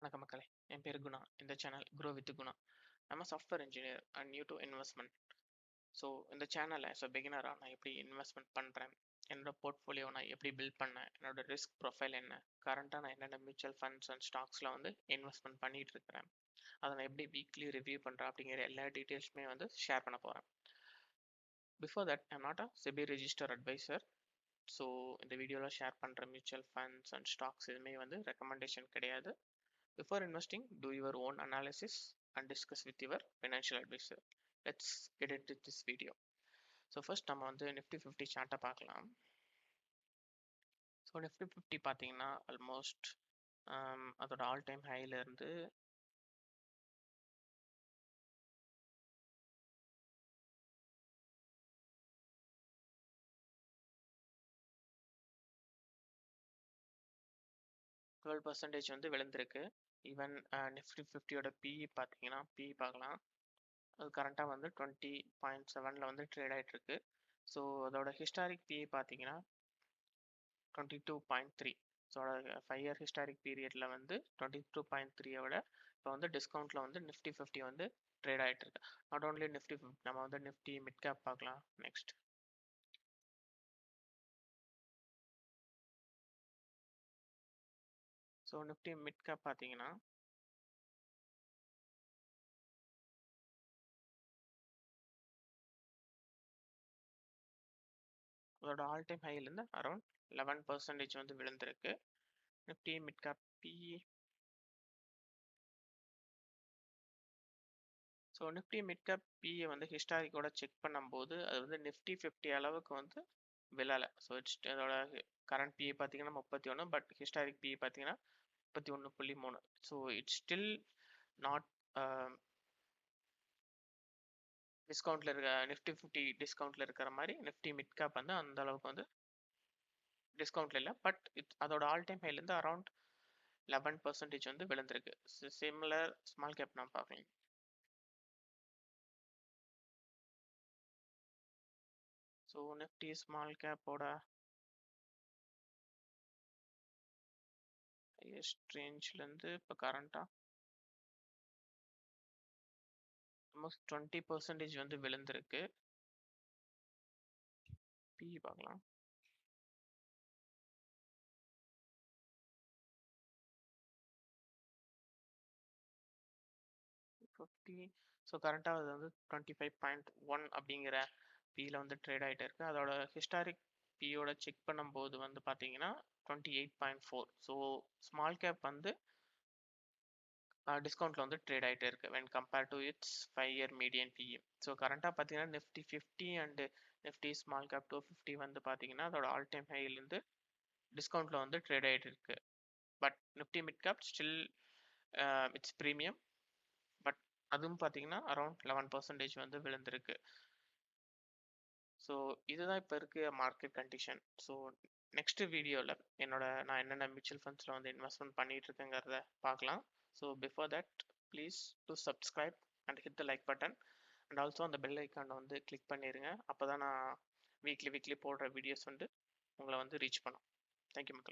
வணக்கம் மக்களே, என் பேர் குணா. இந்த channel grow with Guna. I'm a software engineer and new to investment. So இந்த சேனலை பிகினராக நான் எப்படி இன்வெஸ்ட்மெண்ட் பண்ணுறேன், என்னோட போர்ட்ஃபோலியோ நான் எப்படி பில்ட் பண்ணேன், என்னோட ரிஸ்க் ப்ரொஃபைல் என்ன, கரண்ட்டாக நான் என்னென்ன மியூச்சுவல் ஃபண்ட்ஸ் அண்ட் ஸ்டாக்ஸில் இன்வெஸ்ட்மெண்ட் பண்ணிகிட்டு இருக்கிறேன், அதை நான் எப்படி வீக்லி ரிவ்யூ பண்ணுறேன் அப்படிங்கிற எல்லா டீட்டெயில்ஸுமே ஷேர் பண்ண போகிறேன். Before that I'm not a SEBI register advisor. So இந்த வீடியோவில் ஷேர் பண்ணுற மியூச்சுவல் ஃபண்ட்ஸ் அண்ட் ஸ்டாக்ஸ் எதுவுமே ரெக்கமெண்டேஷன் கிடையாது. Before investing, do your own analysis and discuss with your financial advisor. Let's get into this video. So first நம்ம Nifty 50 சார்ட்டை பார்க்கலாம். So Nifty 50 பார்த்தீங்கன்னா almost அதோட ஆல் டைம் ஹைல இருந்து %12 விழுந்திருக்கு. ஈவன் Nifty 50யோட பிஇ பார்த்தீங்கன்னா பிஇ பார்க்கலாம். அது கரண்ட்டாக 20.7ல் ட்ரேட் ஆகிட்டு இருக்கு. ஸோ அதோட ஹிஸ்டாரிக் பிஇ பார்த்தீங்கன்னா 22.3. ஸோ 5 இயர் ஹிஸ்டாரிக் பீரியடில் 22.3 விட இப்போ டிஸ்கவுண்ட்டில் நிஃப்டி 50 ட்ரேட் ஆகிட்டு இருக்கு. நாட் ஓன்லி நிஃப்டி 50, நம்ம நிஃப்டி மிட் கேப் பார்க்கலாம் next. So Nifty mid cap பார்த்தீங்கன்னா அதோட ஆல் டைம் ஹைலேருந்து அரௌண்ட் 11% விழுந்திருக்கு. Nifty mid cap PE. So Nifty mid cap PE ஹிஸ்டாரிக்கோட செக் பண்ணும்போது அது நிஃப்டி 50 அளவுக்கு விழலை. ஸோ அதோட கரண்ட் பிஇ பார்த்தீங்கன்னா 31, பட் ஹிஸ்டாரிக் பிஇ பார்த்தீங்கன்னா 31.3. ஸோ இட்ஸ் ஸ்டில் நாட் டிஸ்கவுண்ட்ல இருக்க நிஃப்டி 50 டிஸ்கவுண்ட்ல இருக்கிற மாதிரி நிஃப்டி மிட் கேப் அந்த அளவுக்கு டிஸ்கவுண்ட்ல இல்லை. பட் அதோட ஆல் டைம் ஹைலேருந்து அரௌண்ட் 11% விழுந்திருக்கு. சிமிலர் ஸ்மால் கேப் நான் பார்க்கலாம். ஸோ நிஃப்டி ஸ்மால் கேப்போட ஹையஸ்ட் ரேஞ்ச்லேருந்து இப்போ கரண்ட்டாக ஆல்மோஸ்ட் 20% விழுந்திருக்கு. பிஇ பார்க்கலாம். ஸோ கரண்ட்டாக அது 25.1 அப்படிங்கிற பியில் ட்ரேட் ஆகிட்டு இருக்கு. அதோட ஹிஸ்டாரிக் பியோட செக் பண்ணும்போது பார்த்தீங்கன்னா 28.4. ஸோ ஸ்மால் கேப் டிஸ்கவுண்ட்டில் ட்ரேட் ஆகிட்டே இருக்குது when compare to its 5 year median PE. So கரண்ட்டாக பார்த்தீங்கன்னா Nifty 50 and Nifty small cap 250 பார்த்தீங்கன்னா அதோட ஆல் டைம் ஹைலேருந்து டிஸ்கவுண்ட்டில் ட்ரேட் ஆகிட்டு இருக்கு. But Nifty mid cap still its premium. But அதுவும் பார்த்தீங்கன்னா அரௌண்ட் 11% விழுந்திருக்கு. ஸோ இதுதான் இப்போ இருக்க மார்க்கெட் கண்டிஷன். ஸோ நெக்ஸ்ட் வீடியோவில் நான் என்னென்ன மியூச்சுவல் ஃபண்ட்ஸில் இன்வெஸ்ட்மெண்ட் பண்ணிட்டு இருக்கேங்கிறத பார்க்கலாம். So before that please to subscribe and hit the like button and also அந்த பெல் ஐக்கானை கிளிக் பண்ணிடுங்க. அப்போ தான் நான் வீக்லி போடுற வீடியோஸ் உங்களை ரீச் பண்ணும். தேங்க்யூ மக்களே.